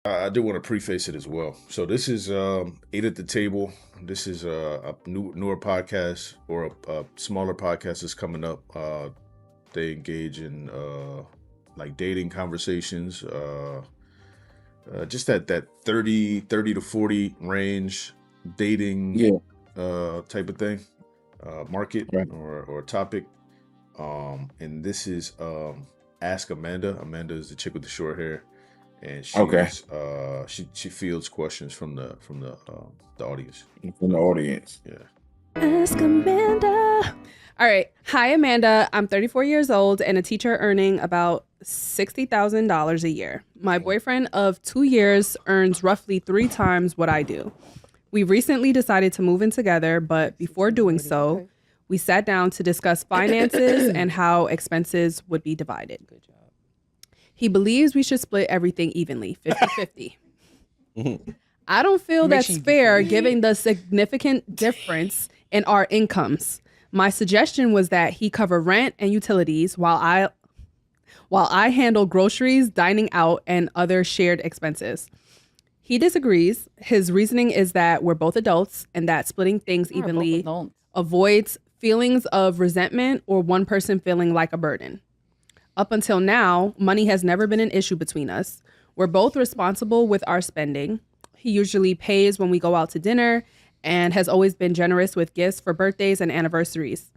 I do want to preface it as well. So this is Eight at the Table. This is a newer podcast or a smaller podcast that's coming up. They engage in like dating conversations, just that 30 to 40 range dating Yeah, type of thing, market right. or topic. And this is Ask Amanda. Amanda is the chick with the short hair, and Okay. she fields questions from the audience. From the audience. Yeah. Ask Amanda. All right. Hi, Amanda. I'm 34 years old and a teacher earning about $60,000 a year. My boyfriend of 2 years earns roughly 3 times what I do. We recently decided to move in together, but before doing so, we sat down to discuss finances and how expenses would be divided. Good job. He believes we should split everything evenly, 50-50. I don't feel that's fair given the significant difference in our incomes. My suggestion was that he cover rent and utilities while I handle groceries, dining out, and other shared expenses. He disagrees. His reasoning is that we're both adults and that splitting things evenly avoids feelings of resentment or one person feeling like a burden. Up until now, money has never been an issue between us. We're both responsible with our spending. He usually pays when we go out to dinner and has always been generous with gifts for birthdays and anniversaries.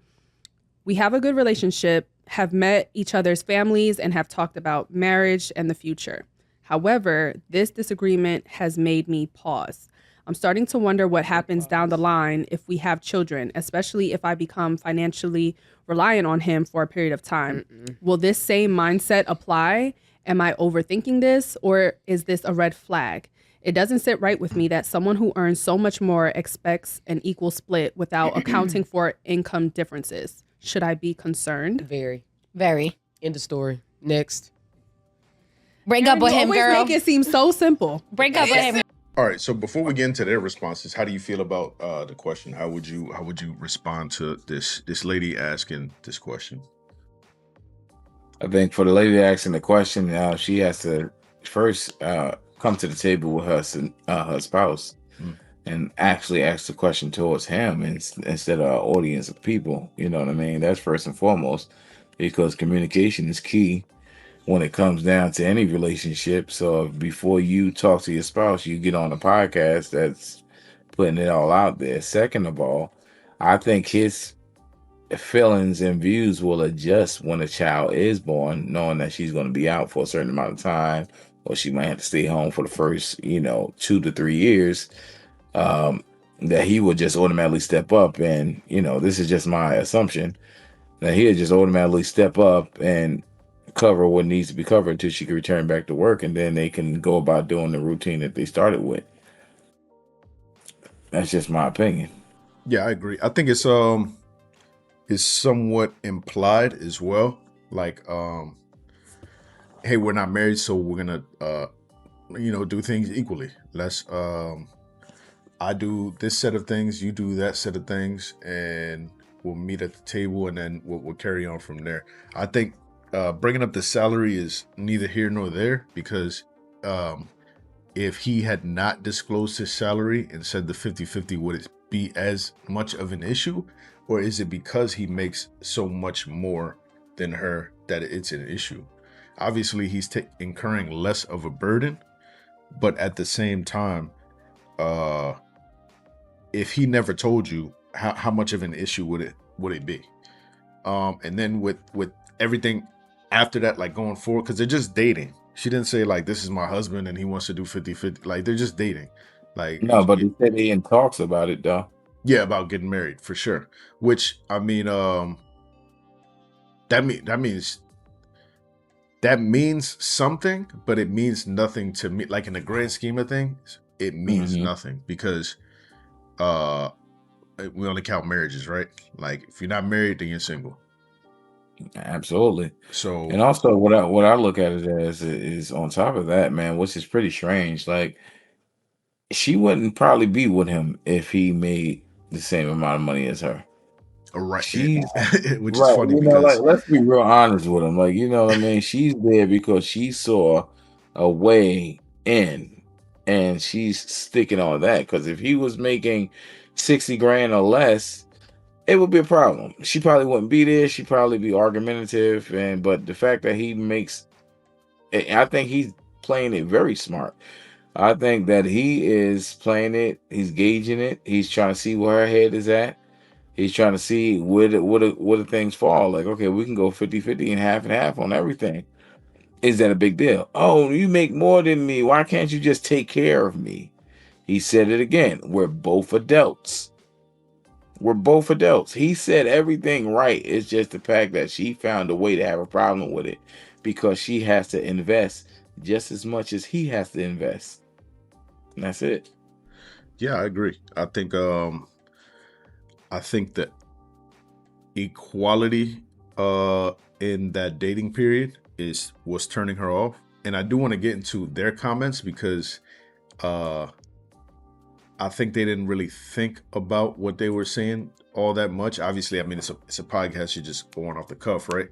We have a good relationship, have met each other's families, and have talked about marriage and the future. However, this disagreement has made me pause. I'm starting to wonder what happens down the line if we have children, especially if I become financially reliant on him for a period of time. Will this same mindset apply? Am I overthinking this, or is this a red flag? It doesn't sit right with me that someone who earns so much more expects an equal split without accounting for income differences. Should I be concerned? Very. Very. End of story. Next. Break up with him, Always girl. make it seem so simple. Break up with him. All right. So before we get into their responses, how do you feel about the question? How would you respond to this lady asking this question? I think for the lady asking the question, she has to first come to the table with her spouse and actually ask the question towards him instead of an audience of people. You know what I mean? That's first and foremost, because communication is key when it comes down to any relationship. So before you talk to your spouse, you get on a podcast that's putting it all out there. Second of all, I think his feelings and views will adjust when a child is born, knowing that she's going to be out for a certain amount of time, or she might have to stay home for the first, 2 to 3 years. That he would just automatically step up, and this is just my assumption, that he'll just automatically step up and cover what needs to be covered until she can return back to work, and then they can go about doing the routine that they started with. That's just my opinion. Yeah, I agree. I think it's somewhat implied as well. Like, hey, we're not married, so we're gonna do things equally. Let's I do this set of things, you do that set of things, and we'll meet at the table, and then we'll carry on from there. I think bringing up the salary is neither here nor there, because if he had not disclosed his salary and said the 50-50, would it be as much of an issue? Or is it because he makes so much more than her that it's an issue? Obviously, he's incurring less of a burden, but at the same time, if he never told you, how much of an issue would it be? And then with everything after that, like going forward, because they're just dating. She didn't say like, this is my husband and he wants to do 50-50. Like, they're just dating. Like, No, but he said he in talks about it though. yeah, about getting married for sure. Which, I mean, that means something, but it means nothing to me. Like, in the grand scheme of things, it means nothing, because we only count marriages, right? Like, if you're not married, then you're single. Absolutely. So, And also, what I look at it as is on top of that, man, which is pretty strange. Like, she wouldn't probably be with him if he made the same amount of money as her. right, She's which is right. funny You know, like, because let's be real honest with him. Like, you know what I mean? She's there because she saw a way in. and she's sticking on that. Because if he was making 60 grand or less, it would be a problem. She probably wouldn't be there. She'd probably be argumentative. But the fact that he makes, I think he's playing it very smart. I think that he is playing it. He's gauging it. He's trying to see where her head is at. He's trying to see where the things fall. Like, okay, we can go 50-50 and half on everything. Is that a big deal? Oh, you make more than me. Why can't you just take care of me? He said it again. We're both adults. We're both adults. He said everything right. It's just the fact that she found a way to have a problem with it because she has to invest just as much as he has to invest. And that's it. Yeah, I agree. I think that equality in that dating period was turning her off. And I do want to get into their comments because I think they didn't really think about what they were saying all that much. Obviously, I mean, it's a podcast, you're just going off the cuff, right?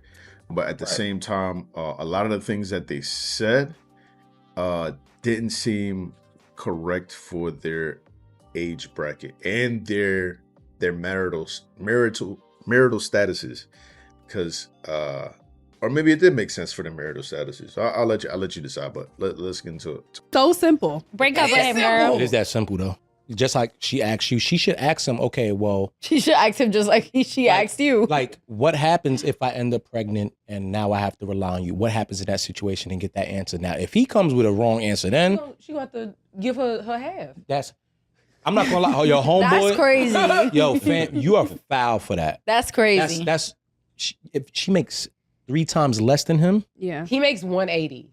But at the same time, a lot of the things that they said didn't seem correct for their age bracket and their marital statuses, because or maybe it did make sense for the marital statuses. I'll let you decide, but let's get into it. So simple. Break up with him, girl. It is that simple though. Just like she asked you, she should ask him, okay, well, She should ask him just like she asked you. like, what happens if I end up pregnant and now I have to rely on you? What happens in that situation, and get that answer? Now, if he comes with a wrong answer, then She got to give her half. I'm not gonna lie. Oh, your homeboy, That's crazy. yo, fam, you are foul for that. That's crazy. If she makes 3 times less than him, Yeah. He makes 180.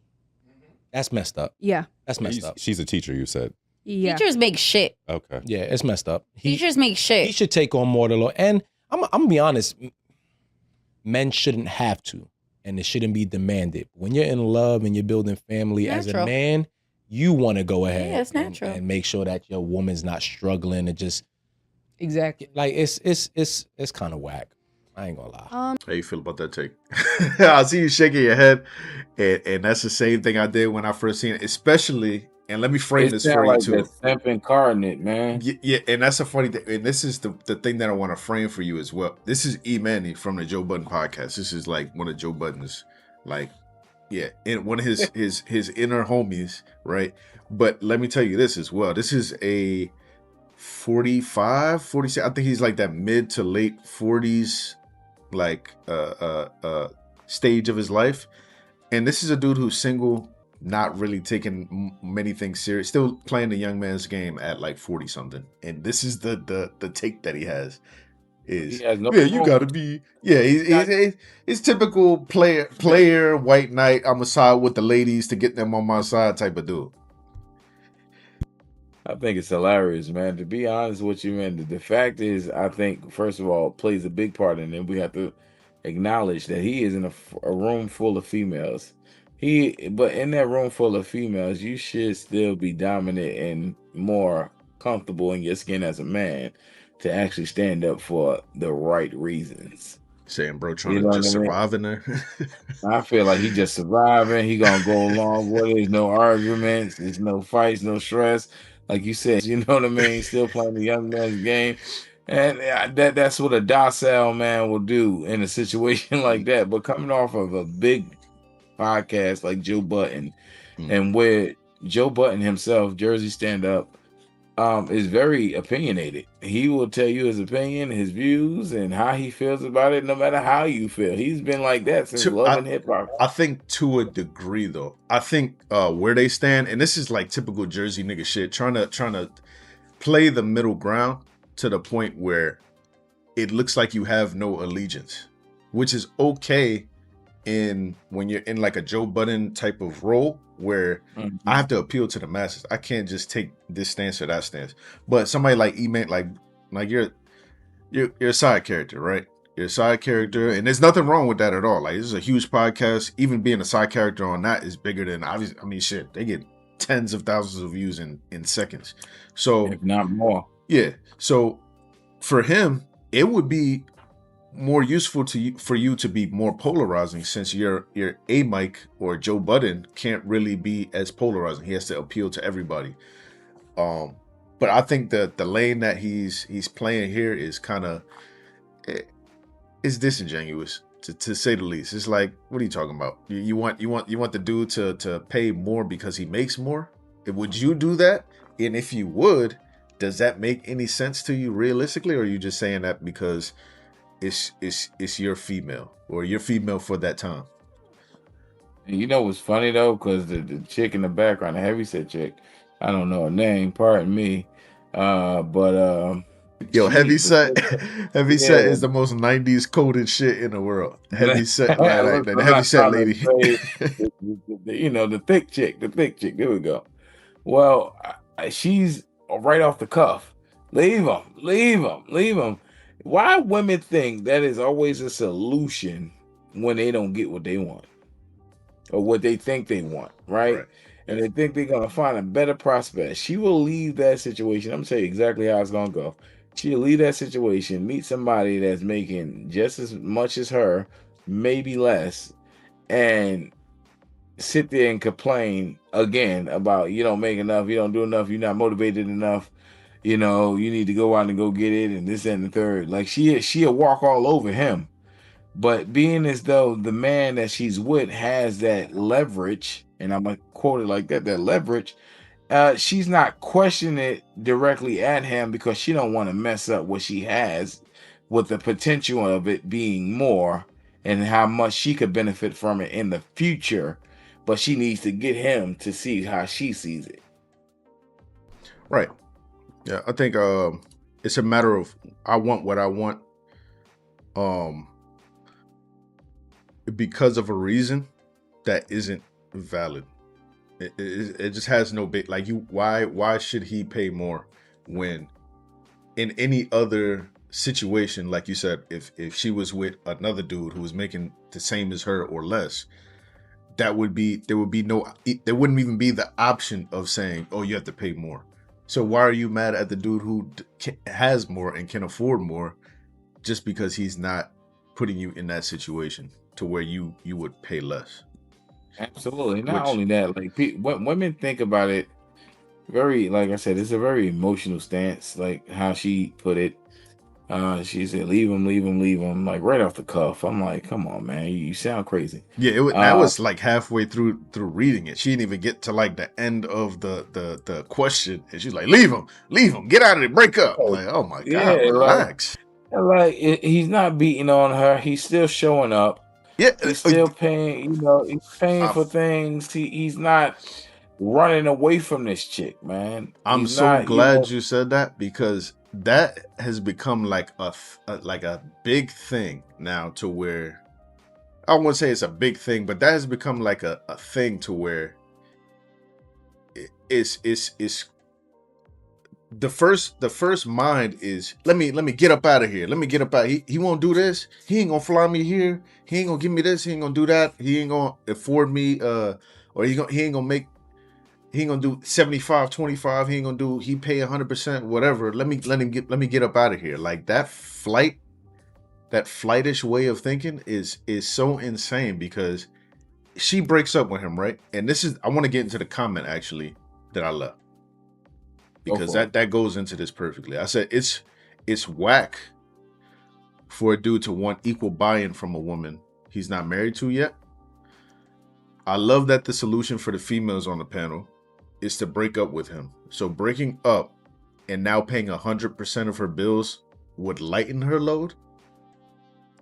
that's messed up. Yeah. That's messed up. She's a teacher, you said. Yeah. Teachers make shit. Okay. Yeah, it's messed up. Teachers make He shit. should take on more of the law. And I'm gonna be honest, men shouldn't have to, and it shouldn't be demanded. When you're in love and you're building family as a Natural. man, you want to go ahead Yeah, it's natural. and make sure that your woman's not struggling to just Exactly. like it's kind of whack. I ain't gonna lie. How you feel about that take? I see you shaking your head, and that's the same thing I did when I first seen it. Especially, and let me frame this for you too. The simp incarnate, man. Yeah, and that's a funny thing. And this is the thing that I want to frame for you as well. This is E. Manny from the Joe Budden podcast. This is like one of Joe Budden's, like, yeah, and one of his inner homies, right? But let me tell you this as well. This is a 45, 46. I think he's like that mid to late 40s, like stage of his life. And this is a dude who's single, not really taking many things serious, still playing the young man's game at like 40 something. And this is the take that he has is, He has no yeah, you control. gotta be, yeah, he's typical player white knight. I'm a side with the ladies to get them on my side type of dude. I think it's hilarious, man. To be honest with you, man, the fact is, I think, first of all, plays a big part in it. We have to acknowledge that he is in a room full of females. But in that room full of females, you should still be dominant and more comfortable in your skin as a man to actually stand up for the right reasons. Saying bro trying You to know just what I mean? survive in there. I feel like he just surviving. He gonna go along with it. There's no arguments. There's no fights, no stress. Like you said, you know what I mean? Still playing the young man's game. And that's what a docile man will do in a situation like that. But coming off of a big podcast like Joe Budden, and where Joe Budden himself, Jersey Stand Up, is very opinionated. He will tell you his opinion, his views, and how he feels about it, no matter how you feel. He's been like that since Love and Hip Hop. I think to a degree, though. I think where they stand, and this is like typical Jersey nigga shit, trying to play the middle ground to the point where it looks like you have no allegiance, which is okay when you're in like a Joe Budden type of role where I have to appeal to the masses. I can't just take this stance or that stance. But somebody like E-Man, like you're a side character, right? You're a side character, and there's nothing wrong with that at all. Like, this is a huge podcast. Even being a side character on that is bigger than obviously. I mean, shit, they get tens of thousands of views in seconds. So If not more. yeah. So for him, it would be more useful to you for you to be more polarizing, since your A Mike or Joe Budden can't really be as polarizing. He has to appeal to everybody. But I think that the lane that he's playing here is kind of is disingenuous to say the least. It's like, what are you talking about? You want the dude to pay more because he makes more? Would you do that? And if you would, does that make any sense to you realistically, or are you just saying that because it's your female, or you're female for that time? And you know what's funny though, because the chick in the background, the heavyset chick, I don't know her name, pardon me, but Yo, heavy she's set, heavy set yeah. is the most '90s coded shit in the world. Heavy set, like Look, the I'm heavy not set trying to lady. say you know, the thick chick. There we go. Well, she's right off the cuff. Leave him. Why women think that is always a solution when they don't get what they want or what they think they want, right? Right. And they think they're gonna find a better prospect. She will leave that situation. I'm gonna tell you exactly how it's gonna go. She'll leave that situation, meet somebody that's making just as much as her, maybe less, and sit there and complain again about you don't make enough, you don't do enough, you're not motivated enough, you know, you need to go out and go get it, and this and the third. Like she'll walk all over him. But being as though the man that she's with has that leverage, and I'm gonna quote it like that leverage, she's not questioning it directly at him because she don't want to mess up what she has with the potential of it being more and how much she could benefit from it in the future. But she needs to get him to see how she sees it. Right. Yeah, I think it's a matter of I want what I want because of a reason that isn't valid. It just has no bit. Like, why should he pay more when in any other situation, like you said, if she was with another dude who was making the same as her or less, there wouldn't even be the option of saying, oh, you have to pay more. So why are you mad at the dude who has more and can afford more just because he's not putting you in that situation to where you would pay less? Absolutely. Not only that, like women think about it very, like I said, it's a very emotional stance, like how she put it. She said, leave him, like right off the cuff. I'm like, come on, man, you sound crazy. Yeah, that was like halfway through reading it. She didn't even get to like the end of the question, and she's like, leave him, get out of it, break up. I'm like, oh my god, relax. Like he's not beating on her. He's still showing up. Yeah, he's still paying. You know, he's paying for things. He's not running away from this chick, man. I'm so glad you said that, because that has become like a big thing now, to where I won't say it's a big thing, but that has become like a thing to where it's the first mind is let me get up out of here. Let me get up out. He won't do this. He ain't gonna fly me here. He ain't gonna give me this. He ain't gonna do that. He ain't gonna afford me or he ain't gonna do 75-25. He ain't gonna do, he pay 100%, whatever. Let me get up out of here. Like that flightish way of thinking is so insane, because she breaks up with him, right? And this is, I want to get into the comment actually that I left, because that goes into this perfectly. I said it's whack for a dude to want equal buy-in from a woman he's not married to yet. I love that the solution for the females on the panel is to break up with him. So breaking up and now paying 100% of her bills would lighten her load.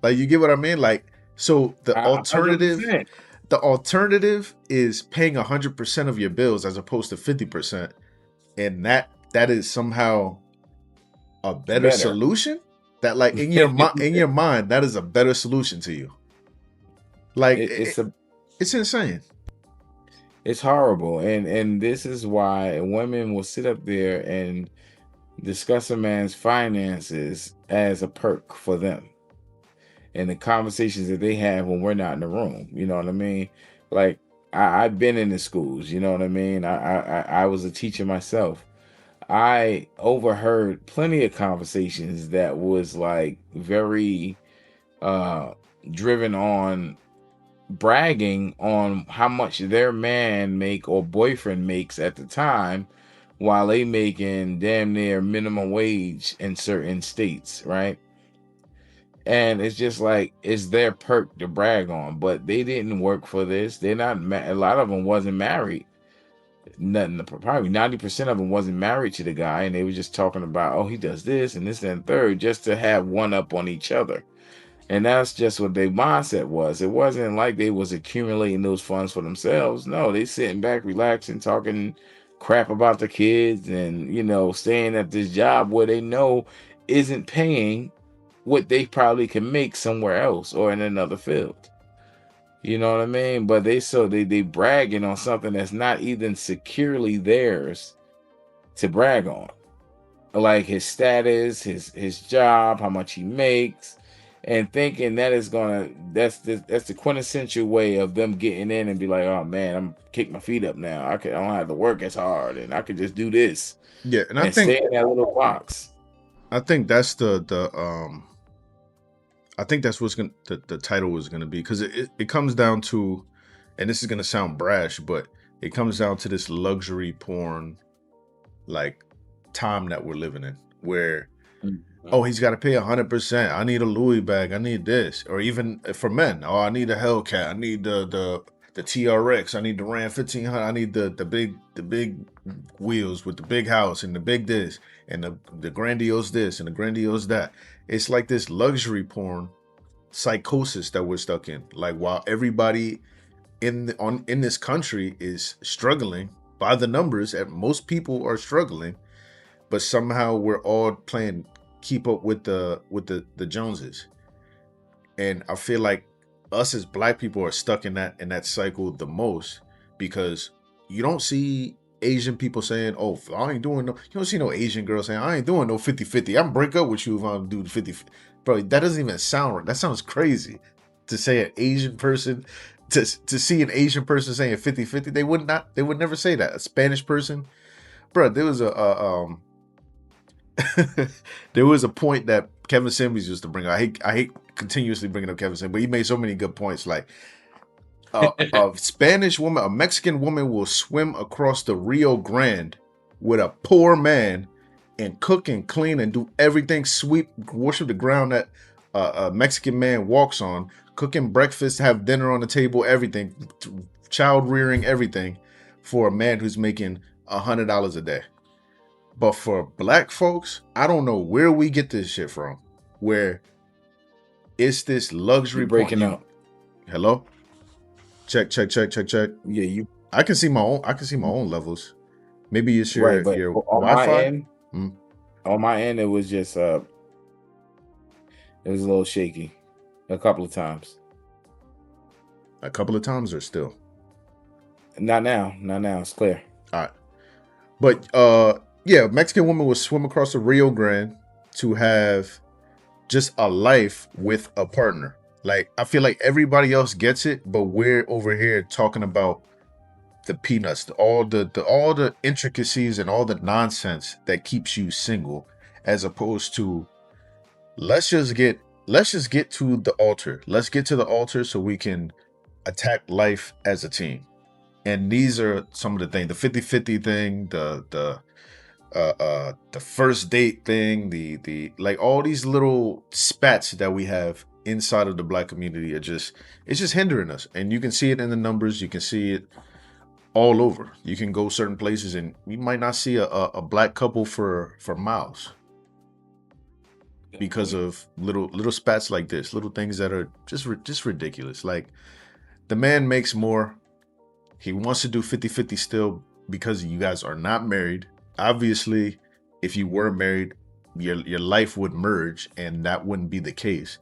Like, you get what I mean? Like, so the alternative 100%. The alternative is paying 100% of your bills as opposed to 50%. And that is somehow a better solution. That, like, in your mind, that is a better solution to you. Like, it's insane. It's horrible, and this is why women will sit up there and discuss a man's finances as a perk for them, and the conversations that they have when we're not in the room. You know what I mean? Like, I've been in the schools. You know what I mean? I was a teacher myself. I overheard plenty of conversations that was like very driven on bragging on how much their man make or boyfriend makes at the time, while they making damn near minimum wage in certain states, right? And it's just like it's their perk to brag on, but they didn't work for this. They're not. A lot of them wasn't married. Nothing. Probably 90% of them wasn't married to the guy, and they were just talking about, oh, he does this and this and third, just to have one up on each other. And that's just what their mindset was. It wasn't like they was accumulating those funds for themselves. No, they sitting back, relaxing, talking crap about the kids, and staying at this job where they know isn't paying what they probably can make somewhere else or in another field. You know what I mean? But they bragging on something that's not even securely theirs to brag on. Like his status, his job, how much he makes, and thinking that is that's the quintessential way of them getting in and be like, oh man, I'm kick my feet up now. I don't have to work as hard, and I could just do this. Yeah, and I think stay in that little box. I think that's I think that's what's gonna the title is gonna be, because it comes down to, and this is gonna sound brash, but it comes down to this luxury porn like time that we're living in, where oh, he's got to pay 100%. I need a Louis bag. I need this. Or even for men, oh, I need a Hellcat. I need the TRX. I need the Ram 1500. I need the big wheels with the big house and the big this and the grandiose this and the grandiose that. It's like this luxury porn psychosis that we're stuck in. Like, while everybody in this country is struggling by the numbers, and most people are struggling, but somehow we're all playing keep up with the Joneses. And I feel like us as black people are stuck in that cycle the most, because you don't see Asian people saying, oh, I ain't doing no, you don't see no Asian girl saying, I ain't doing no 50-50. I'm break up with you if I don't do the 50. Bro, that doesn't even sound right. That sounds crazy to say an Asian person, to see an Asian person saying 50-50. They would never say that. A Spanish person, bro, there was there was a point that Kevin Simmons used to bring up. I hate continuously bringing up Kevin Simmons, but he made so many good points. Like, a Spanish woman, a Mexican woman will swim across the Rio Grande with a poor man and cook and clean and do everything, sweep, worship the ground that a Mexican man walks on, cooking breakfast, have dinner on the table, everything, child rearing, everything, for a man who's making $100 a day. But for black folks, I don't know where we get this shit from, where it's this luxury. You're breaking up. Hello? Check. Yeah, I can see my own levels. Maybe it's your right, your on Wi-Fi. On my end, it was just it was a little shaky, a couple of times. A couple of times, or still? Not now. It's clear. All right, but yeah, Mexican woman will swim across the Rio Grande to have just a life with a partner. Like, I feel like everybody else gets it, but we're over here talking about the peanuts, all the intricacies and all the nonsense that keeps you single, as opposed to let's just get to the altar. Let's get to the altar so we can attack life as a team. And these are some of the things: the 50-50 thing, the first date thing, the like, all these little spats that we have inside of the black community it's just hindering us. And you can see it in the numbers. You can see it all over. You can go certain places and you might not see a black couple for miles, because of little spats like this, little things that are just ridiculous. Like, the man makes more, he wants to do 50-50 still, because you guys are not married. Obviously, if you were married, your life would merge, and that wouldn't be the case.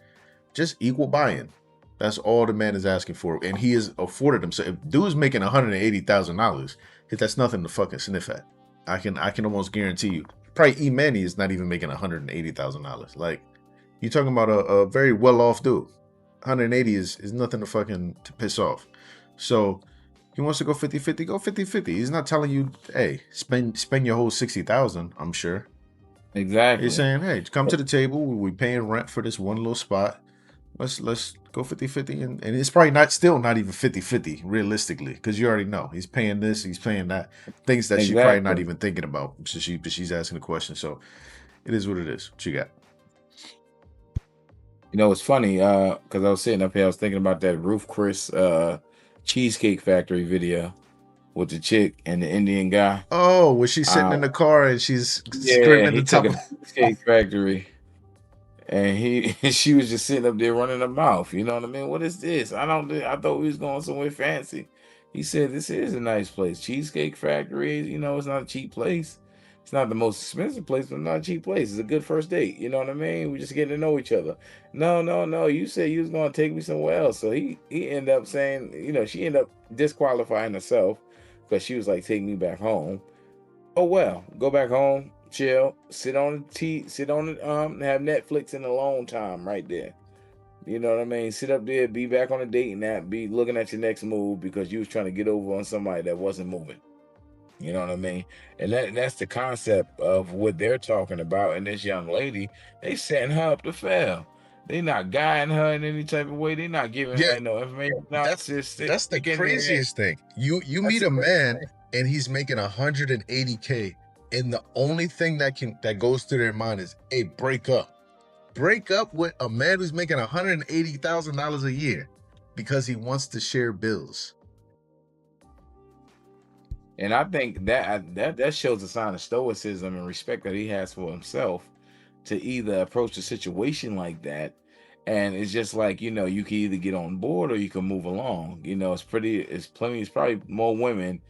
Just equal buy-in. That's all the man is asking for, and he has afforded himself. If dude's making $180,000, that's nothing to fucking sniff at. I can almost guarantee you. Probably E Manny is not even making $180,000. Like, you're talking about a very well-off dude. 180 is nothing to piss off. So he wants to go 50-50, go 50-50. He's not telling you, hey, spend your whole 60,000, I'm sure. Exactly. He's saying, hey, come to the table. We paying rent for this one little spot. let's go 50-50, and it's probably not even 50-50 realistically, because you already know he's paying this, he's paying that, things that she probably not Exactly. even thinking about. So she's asking the question. So it is what it is. What you got? You know, it's funny, because I was sitting up here, I was thinking about that Ruth Chris Cheesecake Factory video with the chick and the Indian guy. Oh, was she sitting in the car and she's Yeah, screaming he the top took of a Cheesecake Factory, and she was just sitting up there running her mouth. You know what I mean? What is this? I thought we was going somewhere fancy. He said, this is a nice place. Cheesecake Factory, you know, it's not a cheap place. It's not the most expensive place, but not a cheap place. It's a good first date. You know what I mean? We just getting to know each other. No. You said you was gonna take me somewhere else. So he ended up saying, you know, she ended up disqualifying herself because she was like, take me back home. Oh well, go back home, chill, sit on the have Netflix and alone time right there. You know what I mean? Sit up there, be back on a dating app, be looking at your next move because you was trying to get over on somebody that wasn't moving. You know what I mean? And that's the concept of what they're talking about. And this young lady, they setting her up to fail. They not guiding her in any type of way. They not giving her no information. No, that's the craziest thing. You meet a man and he's making 180K, and the only thing that goes through their mind is, hey, break up with a man who's making $180,000 a year because he wants to share bills. And I think that shows a sign of stoicism and respect that he has for himself to either approach a situation like that. And it's just like, you know, you can either get on board or you can move along. You know, it's probably more women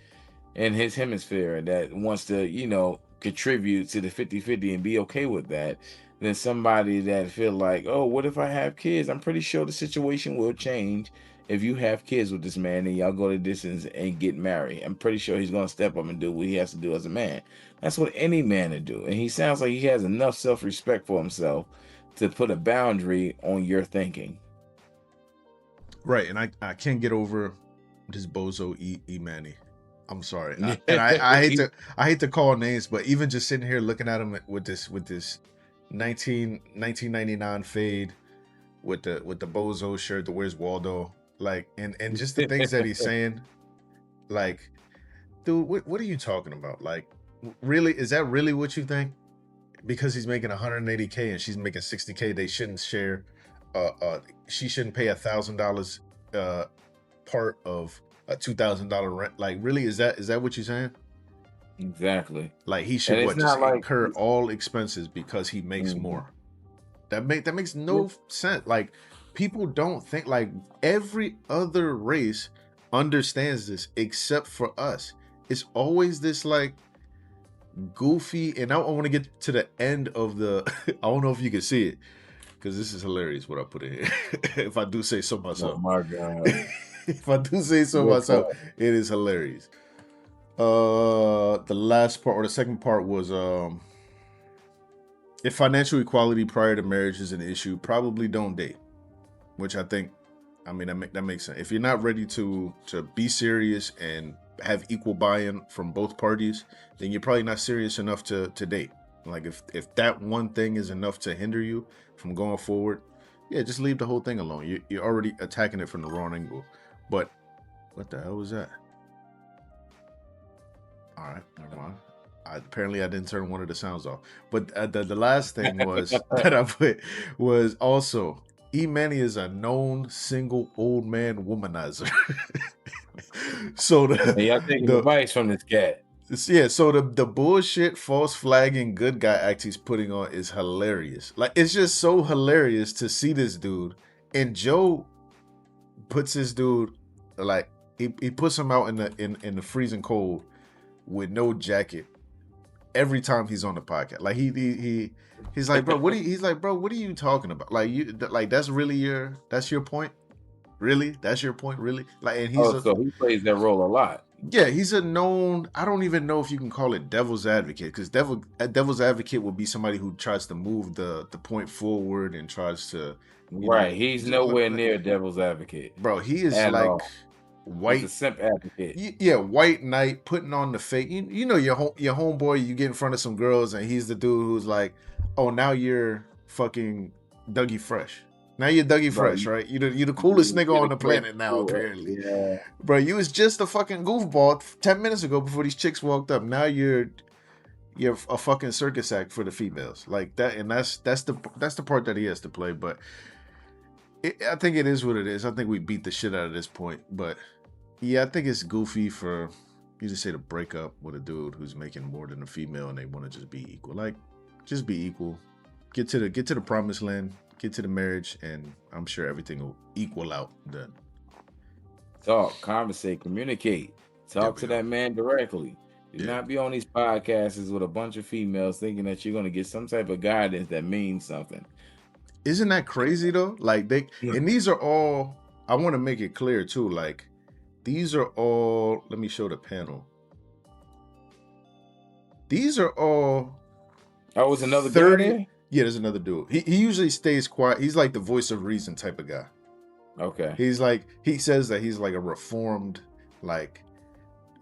in his hemisphere that wants to, you know, contribute to the 50-50 and be okay with that than somebody that feel like, oh, what if I have kids? I'm pretty sure the situation will change if you have kids with this man and y'all go the distance and get married. I'm pretty sure he's going to step up and do what he has to do as a man. That's what any man would do. And he sounds like he has enough self-respect for himself to put a boundary on your thinking. Right. And I can't get over this bozo E Manny. I'm sorry. I hate to call names, but even just sitting here looking at him with this 1999 fade with the bozo shirt, the Where's Waldo, like, and just the things that he's saying, like, dude, what are you talking about? Like, really, is that really what you think? Because he's making 180K and she's making 60K, they shouldn't share. She shouldn't pay $1,000 part of a $2,000 rent. Like, really, is that what you're saying? Exactly. Like, he should just incur all expenses because he makes more. That makes no sense. Like, people don't think, like, every other race understands this except for us. It's always this, like, goofy, and I want to get to the end of the I don't know if you can see it because this is hilarious what I put in here. If I do say so myself. Oh my God. If I do say so myself, it is hilarious. The last part, or the second part, was if financial equality prior to marriage is an issue, probably don't date. Which I think, I mean, that makes sense. If you're not ready to be serious and have equal buy-in from both parties, then you're probably not serious enough to date. Like, if that one thing is enough to hinder you from going forward, yeah, just leave the whole thing alone. You're already attacking it from the wrong angle. But what the hell was that? All right, never mind. Apparently, I didn't turn one of the sounds off. But the last thing was that I put was also, E-Manny is a known single old man womanizer. So y'all taking advice from this cat. Yeah, so the bullshit, false flagging, good guy act he's putting on is hilarious. Like, it's just so hilarious to see this dude. And Joe puts this dude, like, he puts him out in the freezing cold with no jacket every time he's on the podcast. Like, he's like, bro, what are you talking about? Like, that's really your point? Really? That's your point? Really? Like, and so he plays that role a lot. Yeah, he's a known, I don't even know if you can call it devil's advocate, because devil's advocate would be somebody who tries to move the point forward and tries to, right. He's nowhere near devil's advocate. Bro, he is like white. He's a simp advocate. Yeah, white knight putting on the fake. You know your homeboy, you get in front of some girls and he's the dude who's like, oh, now you're fucking Dougie Fresh. Now you're Dougie Bro, Fresh, right? You the coolest nigga get on a the clip planet now, to it. apparently. Yeah. Bro, you was just a fucking goofball 10 minutes ago before these chicks walked up. Now you're a fucking circus act for the females. Like that, and that's the part that he has to play. But I think it is what it is. I think we beat the shit out of this point. But yeah, I think it's goofy for you to say to break up with a dude who's making more than a female and they want to just be equal. Like, just be equal. Get to the promised land. Get to the marriage, and I'm sure everything will equal out then. Talk, conversate, communicate. Talk to that man directly. Do not be on these podcasts with a bunch of females thinking that you're going to get some type of guidance that means something. Isn't that crazy though? Like and these are all, I want to make it clear too, like these are all, let me show the panel. These are all Oh, was another 30 there? Yeah, there's another dude. He usually stays quiet. He's like the voice of reason type of guy. Okay. He's like, he says that he's like a reformed, like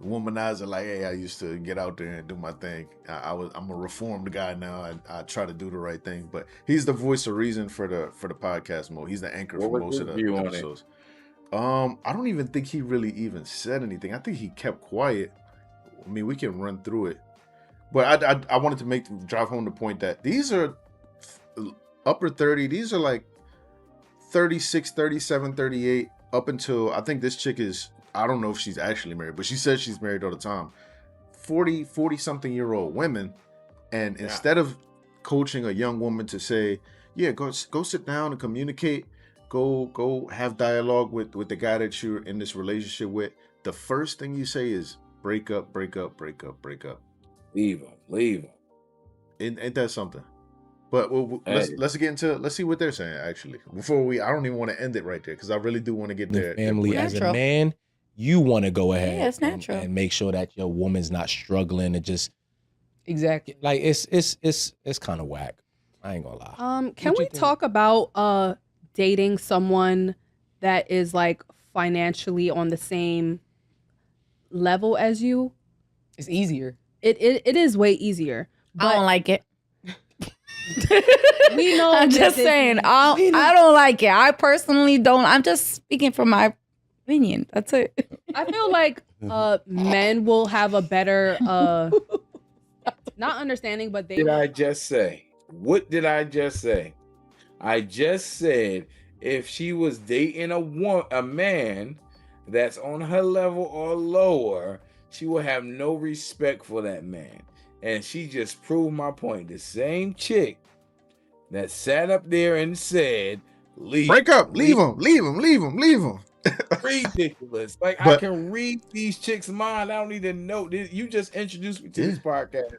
womanizer. Like, hey, I used to get out there and do my thing. I'm a reformed guy now. I try to do the right thing. But he's the voice of reason for the podcast mode. He's the anchor for most of the episodes. I don't even think he really even said anything. I think he kept quiet. I mean, we can run through it. But I wanted to drive home the point that these are upper 30. These are like 36, 37, 38, up until, I think this chick is, I don't know if she's actually married, but she says she's married all the time. 40 something year old women. And instead of coaching a young woman to say, yeah, go sit down and communicate, go have dialogue with the guy that you're in this relationship with, the first thing you say is break up. Leave him. Ain't that something? But let's get into, let's see what they're saying actually. Before I don't even want to end it right there because I really do want to get there. Family, as a man, you want to go ahead it's natural. and make sure that your woman's not struggling and just exactly like it's kind of whack. I ain't gonna lie. Can we talk about dating someone that is like financially on the same level as you? It's easier. It is way easier. I don't like it. We know. I'm just saying. I don't like it. I personally don't. I'm just speaking from my opinion. That's it. I feel like men will have a better not understanding, but they. What did I just say? What did I just say? I just said if she was dating a man that's on her level or lower, she will have no respect for that man. And she just proved my point. The same chick that sat up there and said, break up, leave him. Ridiculous. Like, I can read these chicks' mind. I don't need to know. You just introduced me to this podcast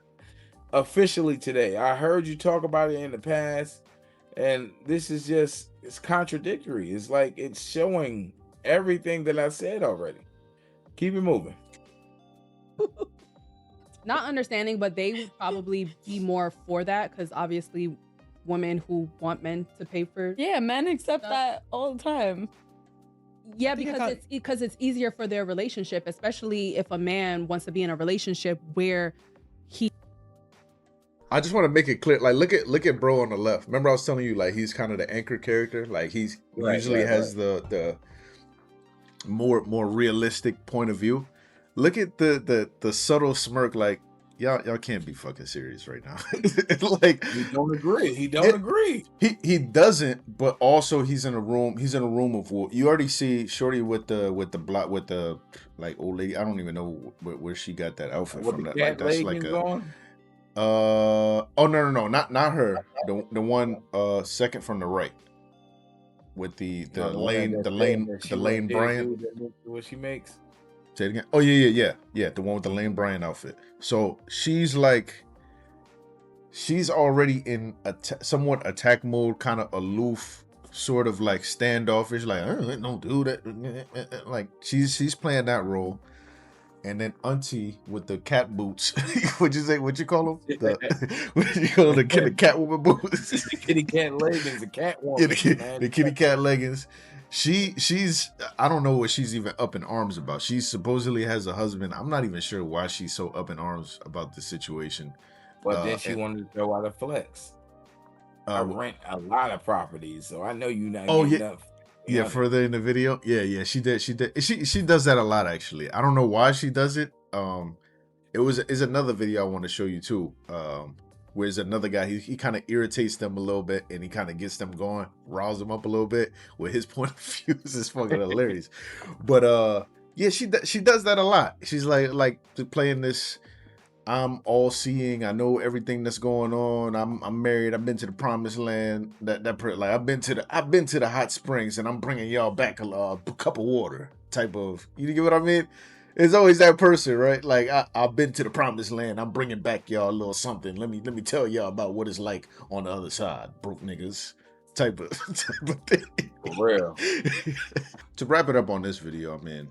officially today. I heard you talk about it in the past, and this is just, it's contradictory. It's like it's showing everything that I said already. Keep it moving. Not understanding, but they would probably be more for that because obviously women who want men to pay for men accept that all the time. Yeah, because it's easier for their relationship, especially if a man wants to be in a relationship where he. I just want to make it clear. Like, look at bro on the left. Remember, I was telling you, like, he's kind of the anchor character. Like, he's usually has the more realistic point of view. Look at the subtle smirk. Like, y'all can't be fucking serious right now. Like, he don't agree. He doesn't. But also, he's in a room. He's in a room of. You already see Shorty with the like old lady. I don't even know where she got that outfit from. That like that's like a. On? Oh no, not her. The one second from the right. With the Lane Bryant. What she makes. Say it again. Oh yeah. The one with the Lane Bryant outfit. So she's already in somewhat attack mode, kind of aloof, sort of like standoffish, like don't do that. Like she's playing that role. And then Auntie with the cat boots. What you call them? What you call the Catwoman boots? The kitty cat leggings, the cat woman. Yeah, the kitty cat leggings. She's I don't know what she's even up in arms about. She supposedly has a husband. I'm not even sure why she's so up in arms about this situation. But then she wanted to throw out a flex. I rent a lot of properties, so I know you not Oh, getting yeah. up. Yeah, further in the video. Yeah, she did. She does that a lot, actually. I don't know why she does it. Is another video I want to show you too. Where's another guy, he kind of irritates them a little bit and he kind of gets them going, riles them up a little bit with his point of view. Is fucking hilarious. But yeah, she does that a lot. She's like playing this, I'm all seeing. I know everything that's going on. I'm married. I've been to the promised land. Like I've been to the hot springs, and I'm bringing y'all back a cup of water. Type of, you get what I mean? It's always that person, right? Like I've been to the promised land. I'm bringing back y'all a little something. Let me tell y'all about what it's like on the other side, broke niggas. Type of thing. For real. To wrap it up on this video, I mean.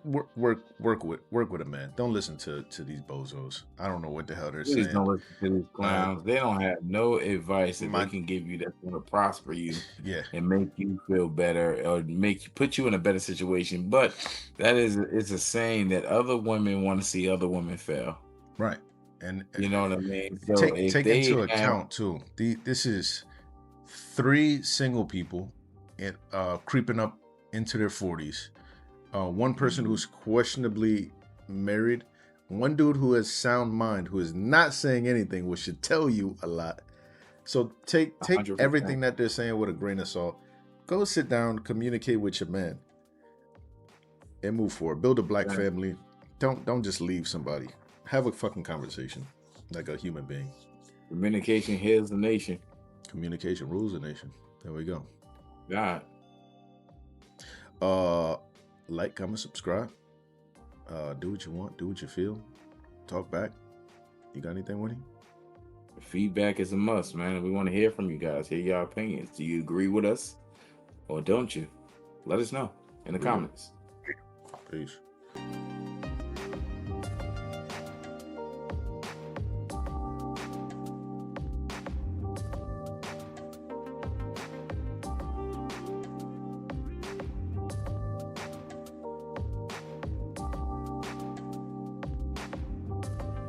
Work with a man. Don't listen to these bozos. I don't know what the hell they're Please saying. don't listen to these clowns. They don't have no advice that they can give you that's going to prosper you, and make you feel better or put you in a better situation. But it's a saying that other women want to see other women fail. Right, and you know what I mean. So take into account too. This is 3 single people, creeping up into their 40s. One person who's questionably married, one dude who has sound mind, who is not saying anything, which should tell you a lot. So take 100%. Everything that they're saying with a grain of salt. Go sit down, communicate with your man, and move forward. Build a black family. Don't just leave somebody. Have a fucking conversation like a human being. Communication heals the nation. Communication rules the nation. There we go. God. Like, comment, subscribe. Do what you want. Do what you feel. Talk back. You got anything, Winny? Feedback is a must, man. We want to hear from you guys. Hear your opinions. Do you agree with us or don't you? Let us know in the comments. Peace.